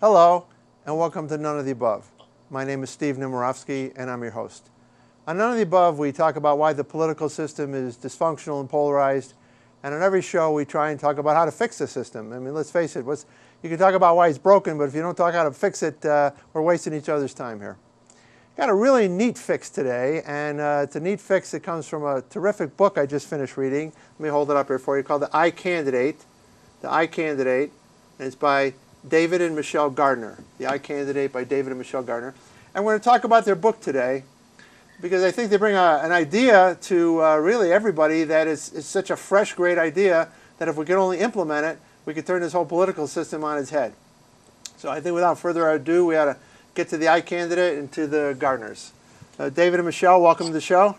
Hello, and welcome to None of the Above. My name is Steve Nemerovski, and I'm your host. On None of the Above, we talk about why the political system is dysfunctional and polarized, and on every show, we try and talk about how to fix the system. I mean, let's face it, you can talk about why it's broken, but if you don't talk how to fix it, we're wasting each other's time here. Got a really neat fix today, and it's a neat fix that comes from a terrific book I just finished reading. Let me hold it up here for you, called The iCandidate. The iCandidate, and it's by David and Michelle Gardner. The iCandidate by David and Michelle Gardner. And we're going to talk about their book today because I think they bring an idea to really everybody that is such a fresh, great idea that if we could only implement it, we could turn this whole political system on its head. So I think without further ado, we ought to get to the iCandidate and to the Gardners. David and Michelle, welcome to the show.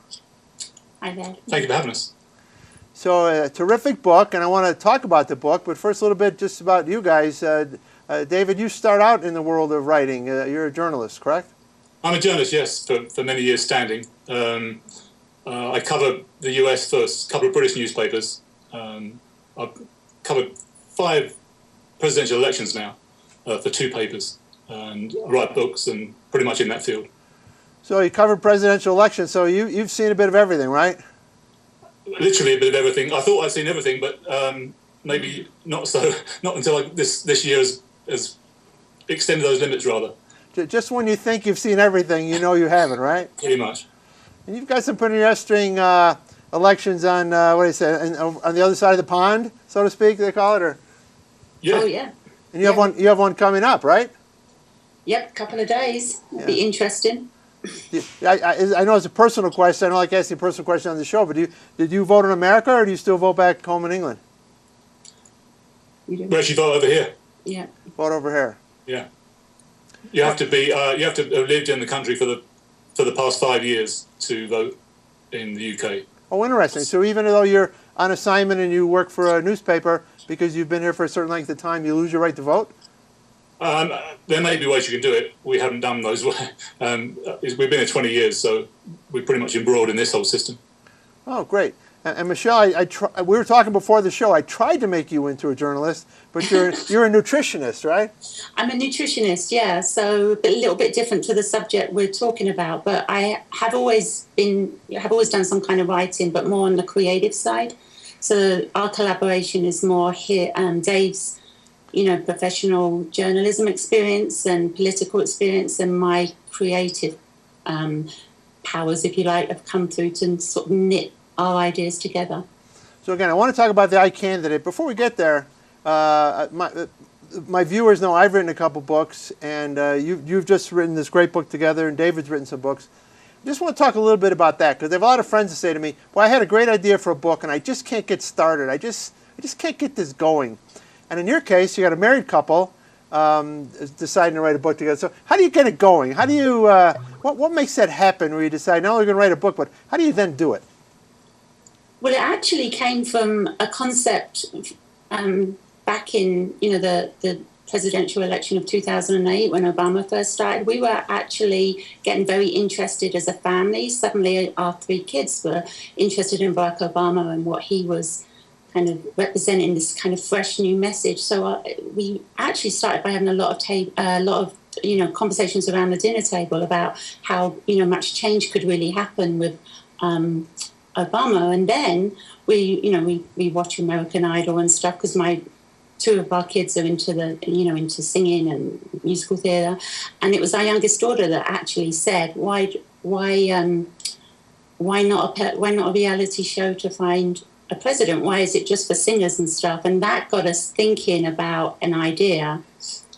Hi there. Thank you for having us. So a terrific book, and I want to talk about the book, but first a little bit just about you guys. David, you start out in the world of writing. You're a journalist, correct? I'm a journalist, yes, for many years standing. I covered the US for a couple of British newspapers. I've covered 5 presidential elections now for 2 papers, and I write books and pretty much in that field. So you covered presidential elections, so you've seen a bit of everything, right? Literally a bit of everything. I thought I'd seen everything, but maybe not so. Not until this year has extended those limits, rather. Just when you think you've seen everything, you know you haven't, right? Pretty much. And you've got some pretty interesting elections on, what do you say, on the other side of the pond, so to speak, they call it? Or? Yeah. Oh, yeah. And you have one coming up, right? Yep, couple of days. Yeah. Be interesting. I know it's a personal question. I don't like asking a personal question on the show, but did you vote in America, or do you still vote back home in England? We actually vote over here. Yeah. Vote over here. Yeah. You have to have lived in the country for the past 5 years to vote in the UK. Oh, interesting. So even though you're on assignment and you work for a newspaper, because you've been here for a certain length of time, you lose your right to vote? There may be ways you can do it. We haven't done those. We've been here 20 years, so we're pretty much embroiled in this whole system. Oh, great. And Michelle, we were talking before the show. I tried to make you into a journalist, but you're a nutritionist, right? I'm a nutritionist, yeah. So a little bit different to the subject we're talking about. But I have always done some kind of writing, but more on the creative side. So our collaboration is more here. Dave's, professional journalism experience and political experience, and my creative powers, if you like, have come through to sort of knit our ideas together. So again, I want to talk about the iCandidate. Before we get there, my viewers know I've written a couple books, and you've just written this great book together, and David's written some books. I just want to talk a little bit about that, because I have a lot of friends that say to me, well, I had a great idea for a book, and I just can't get started. I just can't get this going. And in your case, you got a married couple deciding to write a book together. So how do you get it going? How do you, what makes that happen where you decide, not only going to write a book, but how do you then do it? Well, it actually came from a concept back in, the presidential election of 2008 when Obama first started. We were actually getting very interested as a family. Suddenly our 3 kids were interested in Barack Obama and what he was kind of representing, this kind of fresh new message. So we actually started by having a lot of conversations around the dinner table about how much change could really happen with Obama. And then we watch American Idol and stuff, because 2 of our kids are into into singing and musical theatre, and it was our youngest daughter that actually said, why not a reality show to find a president? Why is it just for singers and stuff? And that got us thinking about an idea,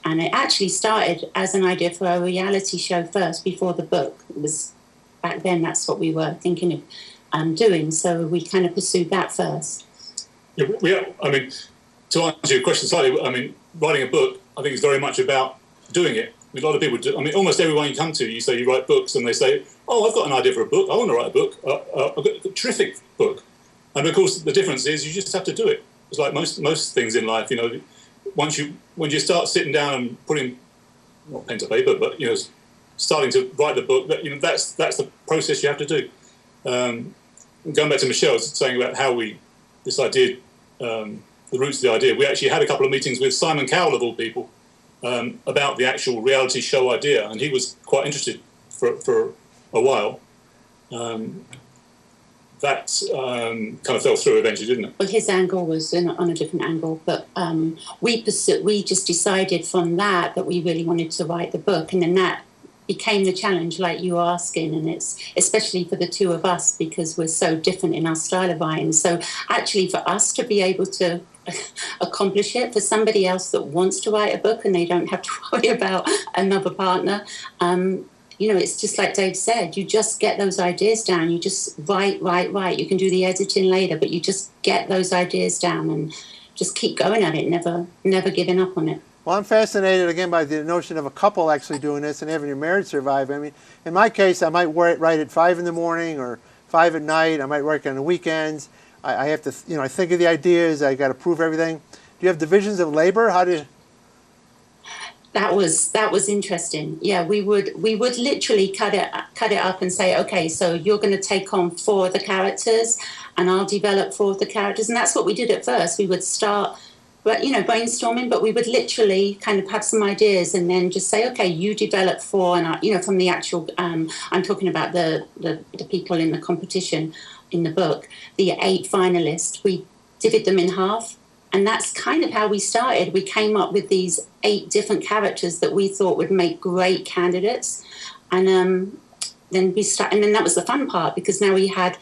and it actually started as an idea for a reality show first before the book. It was back then, that's what we were thinking of doing, so we kind of pursued that first. Yeah, I mean, to answer your question slightly, writing a book, I think, is very much about doing it. A lot of people do. Almost everyone you come to, you say you write books, and they say, oh, I've got an idea for a book. I want to write a book. I've got a terrific book. And of course, the difference is you just have to do it. It's like most things in life, when you start sitting down and putting, not pen to paper, but starting to write the book, that's the process you have to do. Going back to Michelle saying about how this idea, the roots of the idea, we actually had a couple of meetings with Simon Cowell, of all people, about the actual reality show idea, and he was quite interested for a while. That kind of fell through eventually, didn't it? Well, his angle was on a different angle, but we just decided from that we really wanted to write the book, and then that became the challenge, like you were asking, and it's especially for the two of us because we're so different in our style of writing. So actually, for us to be able to accomplish it, for somebody else that wants to write a book and they don't have to worry about another partner. It's just like Dave said, you just get those ideas down. You just write. You can do the editing later, but you just get those ideas down and just keep going at it, never giving up on it. Well, I'm fascinated, again, by the notion of a couple actually doing this and having your marriage survive. I mean, in my case, I might write at 5 in the morning or 5 at night. I might work on the weekends. I have to, I think of the ideas. I got to prove everything. Do you have divisions of labor? How do you... That was interesting. Yeah, we would literally cut it up and say, okay, so you're going to take on 4 of the characters, and I'll develop 4 of the characters, and that's what we did at first. We would start, brainstorming, but we would literally kind of have some ideas and then just say, okay, you develop 4, and from the actual, I'm talking about the people in the competition in the book, the 8 finalists. We divvied them in half. And that's kind of how we started. We came up with these 8 different characters that we thought would make great candidates. And then that was the fun part, because now we had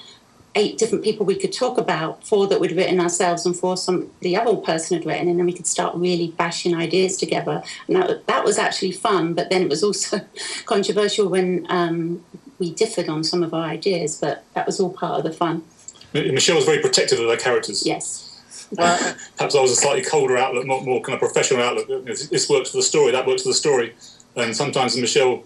8 different people we could talk about, 4 that we'd written ourselves and 4 the other person had written, and then we could start really bashing ideas together. And that was actually fun, but then it was also controversial when we differed on some of our ideas, but that was all part of the fun. Michelle was very protective of their characters. Yes. Perhaps I was a slightly colder outlook, more kind of professional outlook. This works for the story, that works for the story. And sometimes Michelle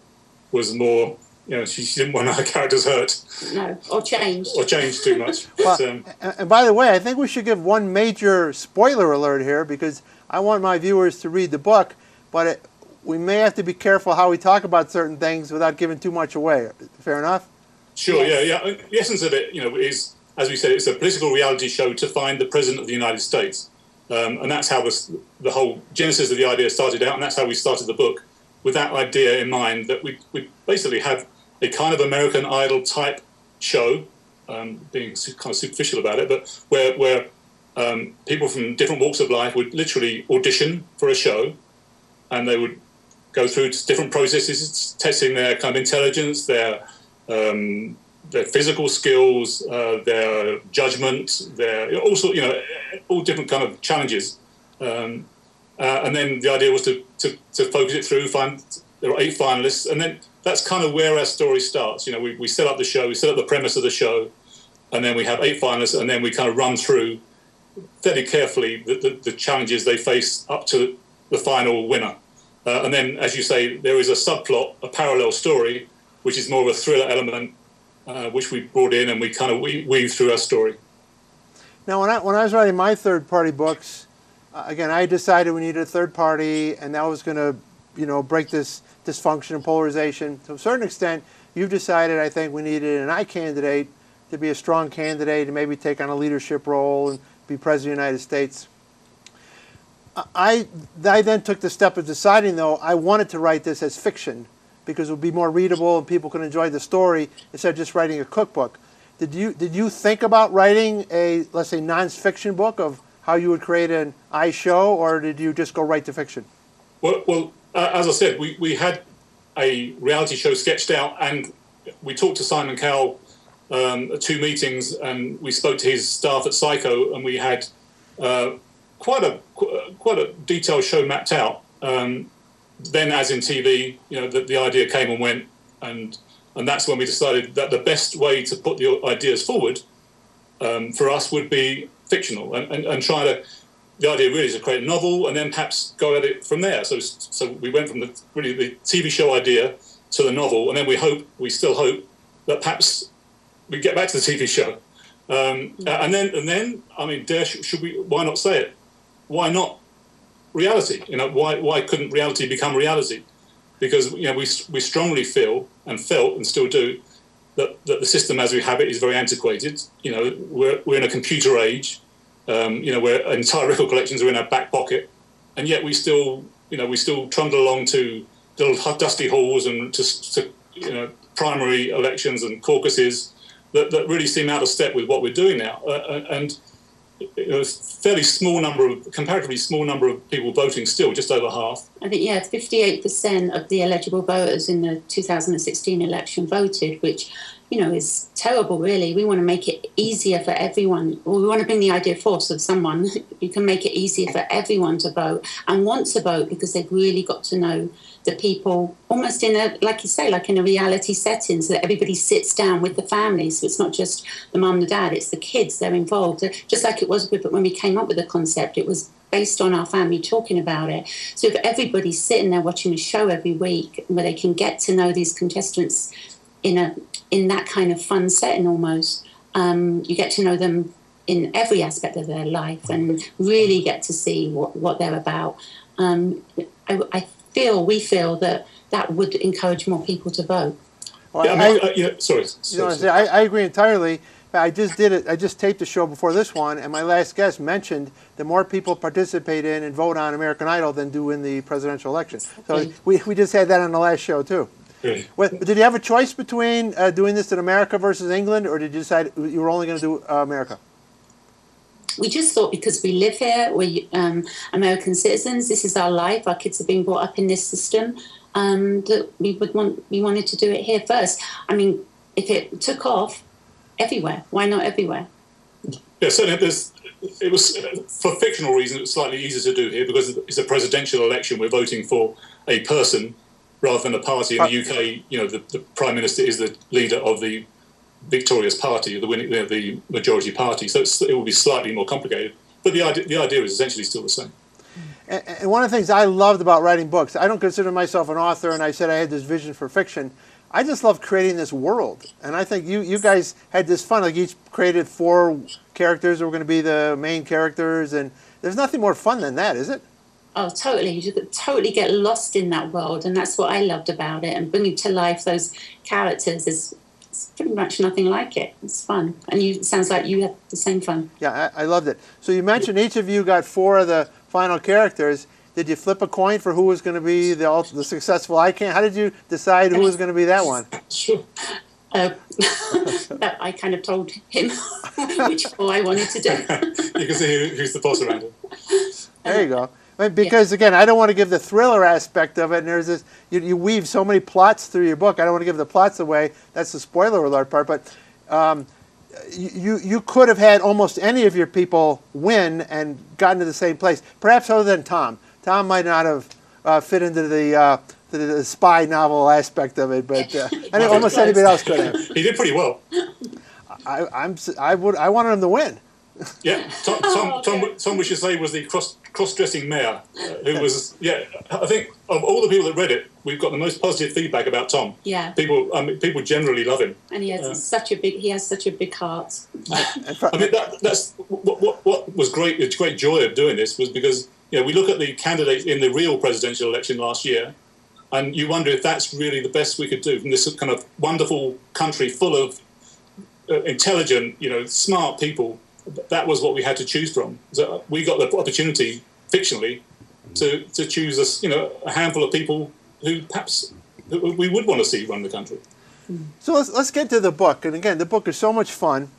was more, she didn't want her characters hurt. No, or changed. Or changed too much. Well, and by the way, I think we should give one major spoiler alert here, because I want my viewers to read the book, but we may have to be careful how we talk about certain things without giving too much away. Fair enough? Sure, yeah. The essence of it, is... As we said, it's a political reality show to find the President of the United States. And that's how the whole genesis of the idea started out, and that's how we started the book, with that idea in mind, that we basically have a kind of American Idol type show, being kind of superficial about it, but where people from different walks of life would literally audition for a show, and they would go through different processes, testing their kind of intelligence, their physical skills, their judgment, their also all different kind of challenges, and then the idea was to focus it through. There are 8 finalists, and then that's kind of where our story starts. We set up the show, we set up the premise of the show, and then we have 8 finalists, and then we kind of run through fairly carefully the challenges they face up to the final winner. And then, as you say, there is a subplot, a parallel story, which is more of a thriller element, which we brought in, and we kind of weave through our story. Now, when I was writing my third-party books, again, I decided we needed a third party, and that was going to, break this dysfunction and polarization. To a certain extent, you've decided, I think, we needed an iCandidate to be a strong candidate and maybe take on a leadership role and be President of the United States. I then took the step of deciding, though, I wanted to write this as fiction, because it would be more readable and people could enjoy the story instead of just writing a cookbook. Did you think about writing a, let's say, non-fiction book of how you would create an iShow, or did you just go right to fiction? Well, as I said, we had a reality show sketched out, and we talked to Simon Cowell at 2 meetings, and we spoke to his staff at Psycho, and we had quite a detailed show mapped out. Then, as in TV, the idea came and went, and that's when we decided that the best way to put the ideas forward for us would be fictional, and try to. The idea really is to create a novel, and then perhaps go at it from there. So we went from the TV show idea to the novel, and then we still hope that perhaps we get back to the TV show, and then I mean, why not say it? Why not reality? Why couldn't reality become reality? Because we strongly feel and felt and still do that the system as we have it is very antiquated. We're in a computer age. Where entire record collections are in our back pocket, and yet we still we still trundle along to little dusty halls and to primary elections and caucuses that really seem out of step with what we're doing now. And a comparatively small number of people voting still, just over half. I think, 58% of the eligible voters in the 2016 election voted, which, is terrible, really. We want to make it easier for everyone. Well, we want to bring the idea forth of someone who can make it easier for everyone to vote and want to vote because they've really got to know the people almost in a, like you say, like in a reality setting, so that everybody sits down with the family. So it's not just the mum and dad, it's the kids, they're involved. Just like it was when we came up with the concept, it was based on our family talking about it. So if everybody's sitting there watching a show every week where they can get to know these contestants in that kind of fun setting almost, you get to know them in every aspect of their life and really get to see what they're about. We feel that would encourage more people to vote. Well, I agree entirely. I just taped the show before this one, and my last guest mentioned that more people participate in and vote on American Idol than do in the presidential election. So we just had that on the last show too. Really? Well, did you have a choice between doing this in America versus England, or did you decide you were only going to do America? We just thought because we live here, we're American citizens, this is our life, our kids have been brought up in this system, that we wanted to do it here first. I mean, if it took off everywhere, why not everywhere? Yeah, certainly it was, for fictional reasons, it was slightly easier to do here because it's a presidential election. We're voting for a person rather than a party. In the UK, the Prime Minister is the leader of the victorious party, the majority party, so it will be slightly more complicated. But the idea is essentially still the same. And one of the things I loved about writing books, I don't consider myself an author, and I said I had this vision for fiction. I just love creating this world, and I think you guys had this fun. Like, each created 4 characters who were going to be the main characters, and there's nothing more fun than that, is it? Oh, totally. You could totally get lost in that world, and that's what I loved about it. And bringing to life those characters is pretty much nothing like it. It's fun. And it sounds like you had the same fun. Yeah, I loved it. So you mentioned each of you got 4 of the final characters. Did you flip a coin for who was going to be the successful iCandidate? How did you decide who was going to be that one? Sure. I kind of told him which 4 I wanted to do. You can see who's the boss around him. There you go. Because, again, I don't want to give the thriller aspect of it, and there's this, you weave so many plots through your book. I don't want to give the plots away. That's the spoiler alert part. But you could have had almost any of your people win and gotten to the same place, perhaps other than Tom. Tom might not have fit into the spy novel aspect of it, but almost anybody else could have. He did pretty well. I wanted him to win. Yeah, Tom, we should say, was the cross-dressing mayor, who was, I think of all the people that read it, we've got the most positive feedback about Tom. Yeah. People generally love him. And he has such a big heart. I mean, that's what was great. The great joy of doing this was because we look at the candidates in the real presidential election last year, and you wonder if that's really the best we could do from this kind of wonderful country full of intelligent, smart people. That was what we had to choose from. So we got the opportunity, fictionally, to choose a handful of people who perhaps we would want to see run the country. So let's get to the book. And again, the book is so much fun.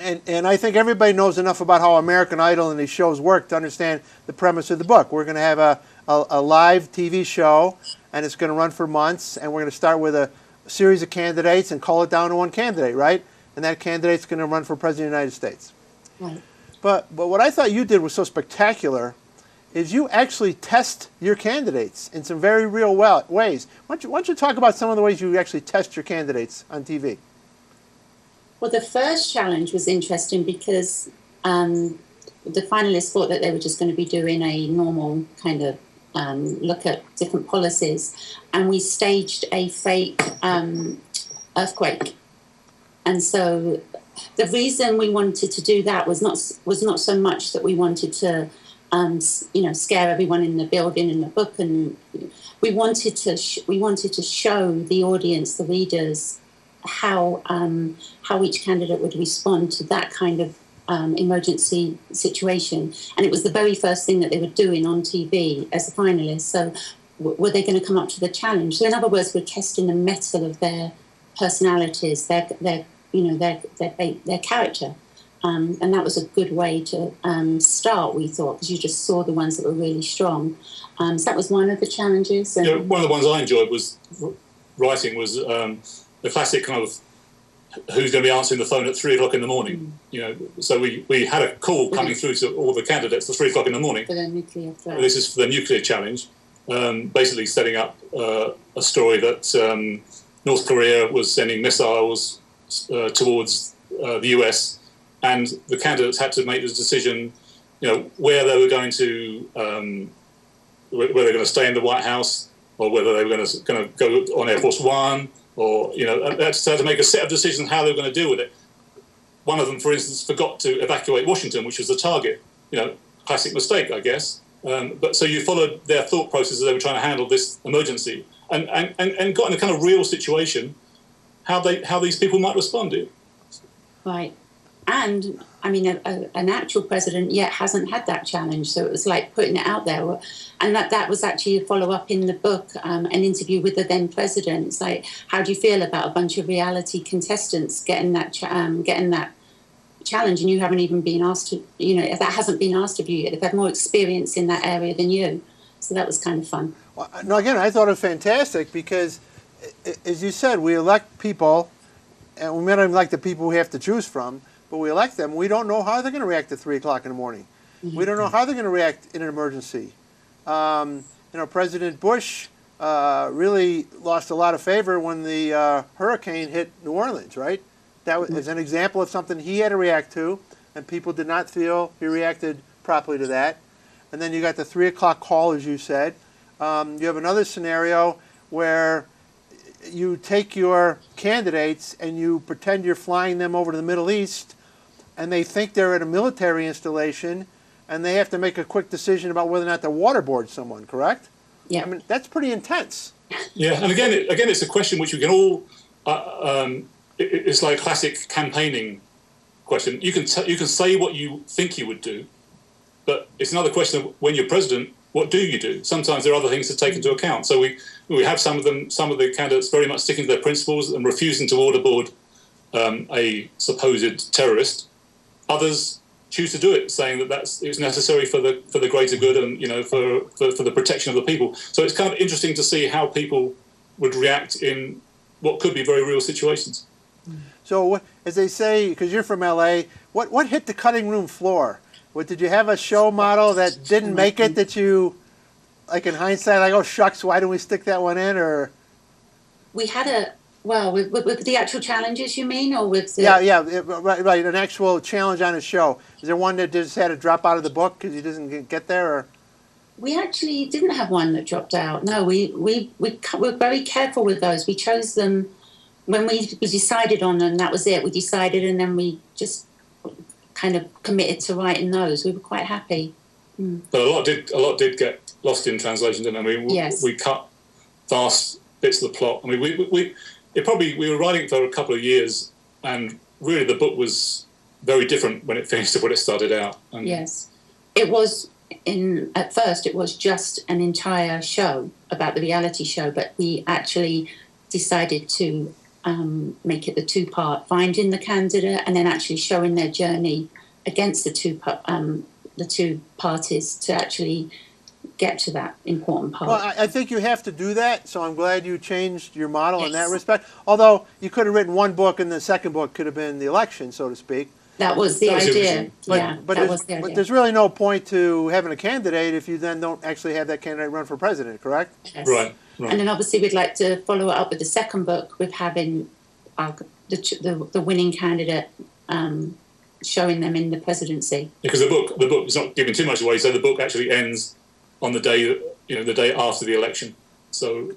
And I think everybody knows enough about how American Idol and these shows work to understand the premise of the book. We're going to have a live TV show, and it's going to run for months. And we're going to start with a series of candidates and call it down to one candidate, right? And that candidate's going to run for President of the United States. Right. But what I thought you did was so spectacular is you actually test your candidates in some very real ways. Why don't you talk about some of the ways you actually test your candidates on TV? Well, the first challenge was interesting because the finalists thought that they were just going to be doing a normal kind of look at different policies, and we staged a fake earthquake. And so the reason we wanted to do that was not so much that we wanted to, scare everyone in the building in the book, and we wanted to show the audience, the readers, how each candidate would respond to that kind of emergency situation, and it was the very first thing that they were doing on TV as a finalist. So were they going to come up to the challenge? So in other words, we're testing the mettle of their personalities, their character. And that was a good way to start, we thought, because you just saw the ones that were really strong. So that was one of the challenges. And one of the ones I enjoyed was writing was the classic kind of who's going to be answering the phone at 3 o'clock in the morning. So we had a call coming through to all the candidates at 3 o'clock in the morning. For the nuclear threat. This is for the nuclear challenge, basically setting up a story that North Korea was sending missiles towards the US, and the candidates had to make the decision, where they were going to, whether they were going to stay in the White House or whether they were going to go on Air Force One, or they had to make a set of decisions how they were going to deal with it. One of them, for instance, forgot to evacuate Washington, which was the target. Classic mistake, I guess. But so you followed their thought process as they were trying to handle this emergency, and got in a kind of real situation, how these people might respond. Right. And, I mean, an actual president yet hasn't had that challenge, so it was like putting it out there. And that was actually a follow-up in the book, an interview with the then president. It's like, how do you feel about a bunch of reality contestants getting that challenge, and you haven't even been asked to, if that hasn't been asked of you yet. They've had more experience in that area than you. So that was kind of fun. Well, no, again, I thought it was fantastic because, as you said, we elect people, and we may not even like the people we have to choose from, but we elect them. We don't know how they're going to react at 3 o'clock in the morning. Mm-hmm. We don't know how they're going to react in an emergency. President Bush really lost a lot of favor when the hurricane hit New Orleans, right? That was an example of something he had to react to, and people did not feel he reacted properly to that. And then you got the 3 o'clock call, as you said. You have another scenario where you take your candidates and you pretend you're flying them over to the Middle East, and they think they're at a military installation, and they have to make a quick decision about whether or not to waterboard someone, correct? Yeah. I mean, that's pretty intense. Yeah, and again, it's a question which we can all... it's like a classic campaigning question. You can say what you think you would do, but it's another question of when you're president, what do you do? Sometimes there are other things to take into account. So we have some of the candidates very much sticking to their principles and refusing to waterboard a supposed terrorist. Others choose to do it, saying that it's necessary for the greater good and for the protection of the people. So it's kind of interesting to see how people would react in what could be very real situations. So, as they say, because you're from LA, what hit the cutting room floor? Did you have a show model that didn't make it that you, like in hindsight, like, oh shucks, why didn't we stick that one in? Or we had with the actual challenges, you mean, or with the... right, an actual challenge on a show. Is there one that just had to drop out of the book because you didn't get there? Or? We actually didn't have one that dropped out. No, we're very careful with those. We chose them when we decided on them. That was it. We decided, and then we just kind of committed to writing those. We were quite happy. But a lot did get lost in translation, didn't they? Yes. We cut vast bits of the plot. I mean, we were writing it for a couple of years, and really the book was very different when it finished to what it started out. And yes, it was. At first, it was just an entire show about the reality show, but we actually decided to make it the two-part, finding the candidate and then actually showing their journey against the two parties to actually get to that important part. Well, I think you have to do that, so I'm glad you changed your model in that respect. Although you could have written one book and the second book could have been the election, so to speak. That was the idea. But there's really no point to having a candidate if you then don't actually have that candidate run for president, correct? Yes. Right. And then obviously we'd like to follow it up with the second book with having the winning candidate showing them in the presidency. Because the book is not giving too much away, so the book actually ends on the day after the election. So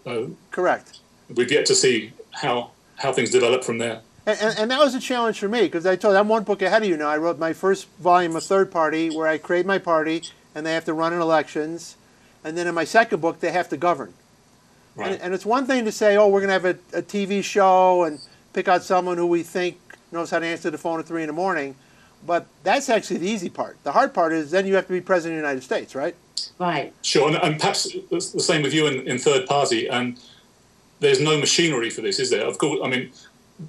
correct. We've yet to see how things develop from there. And that was a challenge for me, because I told you, I'm one book ahead of you now. I wrote my first volume of Third Party, where I create my party, and they have to run in elections. And then in my second book, they have to govern. Right. And it's one thing to say, oh, we're going to have a TV show and pick out someone who we think knows how to answer the phone at 3 in the morning. But that's actually the easy part. The hard part is then you have to be president of the United States, right? Right. Sure, and perhaps it's the same with you in third party. And there's no machinery for this, is there? Of course, I mean,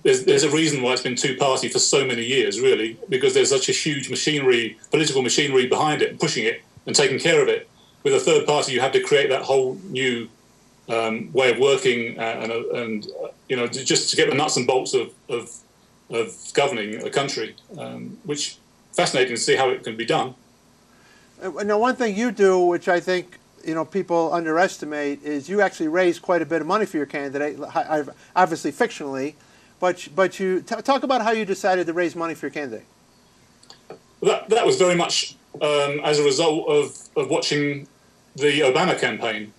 there's a reason why it's been two-party for so many years, really, because there's such a huge machinery, political machinery behind it, and pushing it and taking care of it. With a third party, you have to create that whole new way of working, and you know, just to get the nuts and bolts of governing a country, which fascinating to see how it can be done. Now, one thing you do, which I think people underestimate, is you actually raise quite a bit of money for your candidate, obviously fictionally, but you talk about how you decided to raise money for your candidate. That was very much as a result of watching the Obama campaign.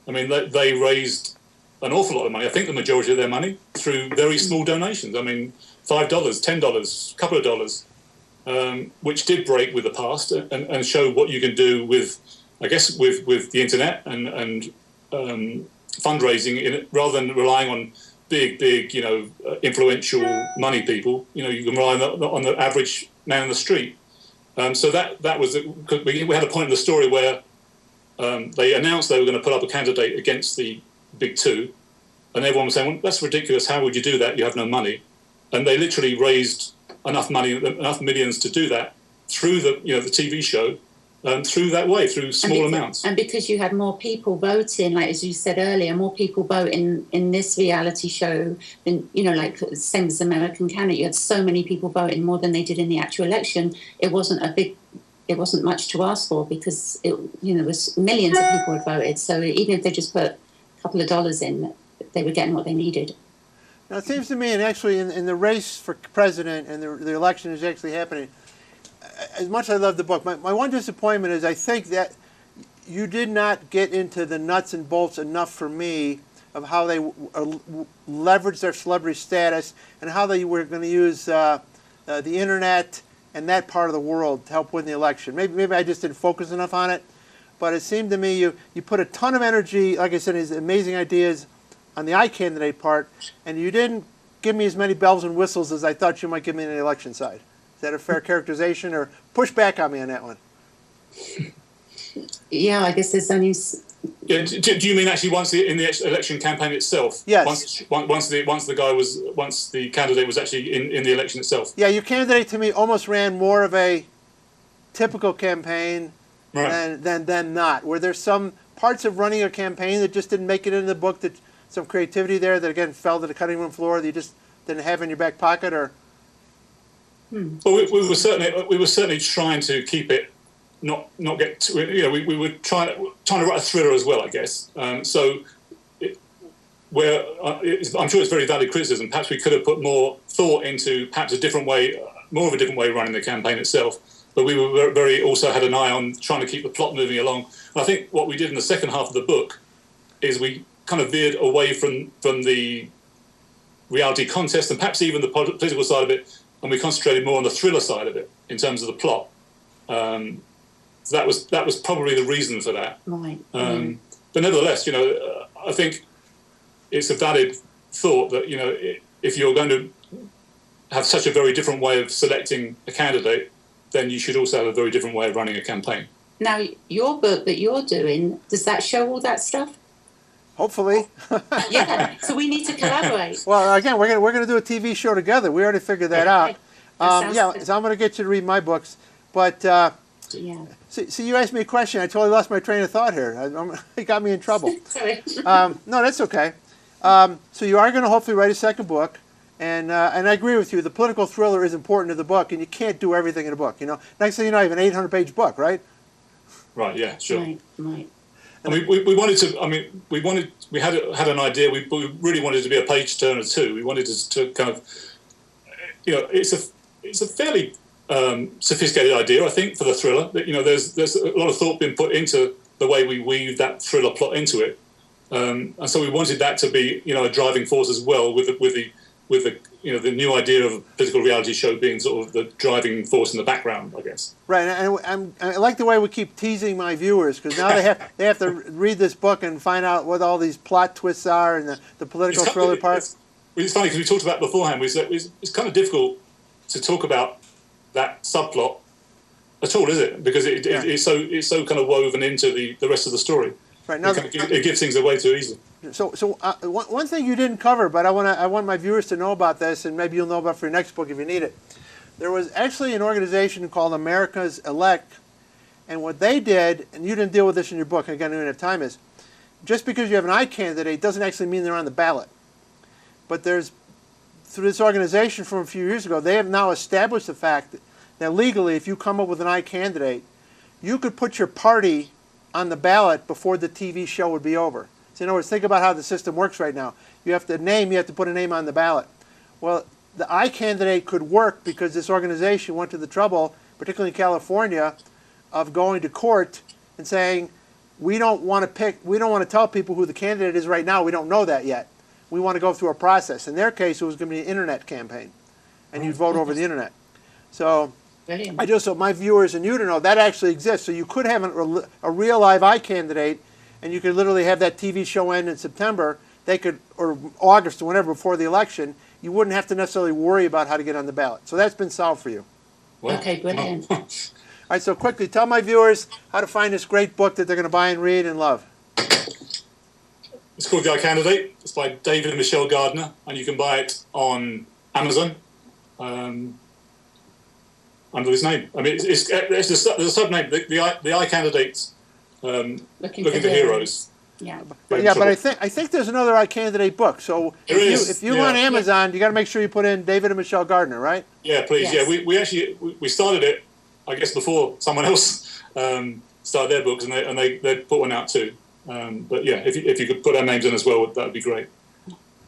I mean, they raised an awful lot of money. I think the majority of their money through very small donations. I mean, $5, $10, a couple of dollars, which did break with the past and show what you can do with, I guess, with the internet and fundraising, rather than relying on big, influential money people. You can rely on the average man on the street. So that was, we had a point in the story where they announced they were going to put up a candidate against the big two, and everyone was saying, well, that's ridiculous, how would you do that, you have no money? And they literally raised enough money, enough millions to do that through the TV show, through that way, through small amounts. And because you had more people voting, like as you said earlier, more people vote in this reality show than, like same as American Candidate. You had so many people voting, more than they did in the actual election. It wasn't much to ask for, because it was millions of people had voted. So even if they just put a couple of dollars in, they were getting what they needed. Now, it seems to me, and actually in the race for president and the election is actually happening, as much as I love the book, my one disappointment is I think that you did not get into the nuts and bolts enough for me of how they leveraged their celebrity status and how they were going to use the internet and that part of the world to help win the election. Maybe I just didn't focus enough on it, but it seemed to me you put a ton of energy, like I said, these amazing ideas on the iCandidate part, and you didn't give me as many bells and whistles as I thought you might give me on the election side. Is that a fair characterization, or push back on me on that one? Yeah, I guess there's only... Yeah, do you mean actually in the election campaign itself? Yes. Once the candidate was actually in the election itself? Yeah, your candidate to me almost ran more of a typical campaign than not. Were there some parts of running a campaign that just didn't make it into the book, that some creativity there that again fell to the cutting room floor that you just didn't have in your back pocket, or? Well, we were certainly trying to keep it not get too, we were trying to write a thriller as well, I guess. I'm sure it's very valid criticism. Perhaps we could have put more thought into perhaps more of a different way of running the campaign itself. But we were also had an eye on trying to keep the plot moving along. And I think what we did in the second half of the book is we kind of veered away from the reality contest and perhaps even the political side of it, and we concentrated more on the thriller side of it in terms of the plot. So that was probably the reason for that. Right. But nevertheless, I think it's a valid thought that if you're going to have such a very different way of selecting a candidate, then you should also have a very different way of running a campaign. Now, your book that you're doing, does that show all that stuff? Hopefully. Yeah, so we need to collaborate. Well, again, we're gonna do a TV show together. We already figured that out. That so I'm gonna get you to read my books. But yeah. So you asked me a question. I totally lost my train of thought here. It got me in trouble. Sorry. No, that's okay. So you are going to hopefully write a second book, and I agree with you. The political thriller is important to the book, and you can't do everything in a book. Next thing you know, you have an 800-page book, right? Right. Yeah. Sure. Right. And we wanted to. I mean, we had an idea. We really wanted it to be a page turner too. We wanted to kind of, it's a fairly sophisticated idea, I think, for the thriller. That there's a lot of thought being put into the way we weave that thriller plot into it, and so we wanted that to be a driving force as well, with the new idea of a political reality show being sort of the driving force in the background, I guess. Right, and I like the way we keep teasing my viewers, because now they have to read this book and find out what all these plot twists are and the political thriller part. It's funny because we talked about beforehand. It's kind of difficult to talk about that subplot at all, is it? Because it's so kind of woven into the rest of the story. Right. Now, it gives things away too easily. So one thing you didn't cover, but I want my viewers to know about this, and maybe you'll know about it for your next book if you need it. There was actually an organization called America's Elect, and what they did, and you didn't deal with this in your book, again, I don't have time, is just because you have an iCandidate doesn't actually mean they're on the ballot. But there's, through this organization from a few years ago, they have now established the fact that legally, if you come up with an iCandidate, you could put your party on the ballot before the TV show would be over. So in other words, think about how the system works right now. You have to put a name on the ballot. Well, the iCandidate could work because this organization went to the trouble, particularly in California, of going to court and saying, we don't want to tell people who the candidate is right now. We don't know that yet. We want to go through a process. In their case, it was going to be an internet campaign, and you'd vote over the internet. So I just want my viewers and you to know that actually exists. So you could have a real live iCandidate, and you could literally have that TV show end in September. They could, or August or whenever before the election. You wouldn't have to necessarily worry about how to get on the ballot. So that's been solved for you. Well, okay, brilliant. All right, so quickly, tell my viewers how to find this great book that they're going to buy and read and love. It's called The iCandidate. It's by David and Michelle Gardner, and you can buy it on Amazon under this name. I mean, there's a sub-name, the iCandidate Looking for Heroes. Yeah, but I think there's another iCandidate book. So if you on Amazon, you got to make sure you put in David and Michelle Gardner, right? Yeah, please. Yes. Yeah, we actually started it, I guess, before someone else started their books, and they put one out too. But yeah, if you could put our names in as well, that would be great.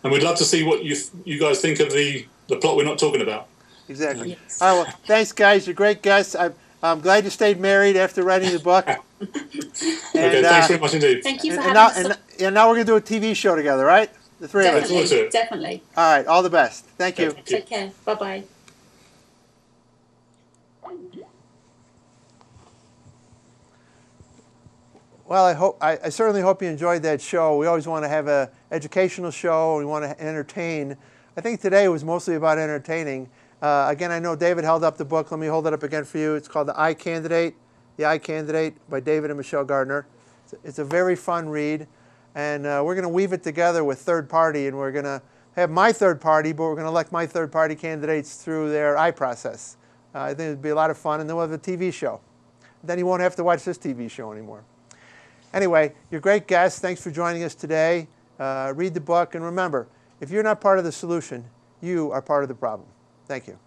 And we'd love to see what you guys think of the plot we're not talking about. Exactly. Yes. All right. Well, thanks, guys. You're great guests. I'm glad you stayed married after writing the book. Okay, thanks very much indeed. Thank you for having us. And now we're going to do a TV show together, right? The three of us. Definitely, definitely. All right. All the best. Thank you. Take care. Bye-bye. Well, I certainly hope you enjoyed that show. We always want to have an educational show. We want to entertain. I think today was mostly about entertaining. Again, I know David held up the book. Let me hold it up again for you. It's called The iCandidate by David and Michelle Gardner. It's a very fun read. And we're going to weave it together with third party. And we're going to have my third party, but we're going to elect my third party candidates through their process. I think it'd be a lot of fun. And then we'll have a TV show. Then you won't have to watch this TV show anymore. Anyway, you're great guests. Thanks for joining us today. Read the book. And remember, if you're not part of the solution, you are part of the problem. Thank you.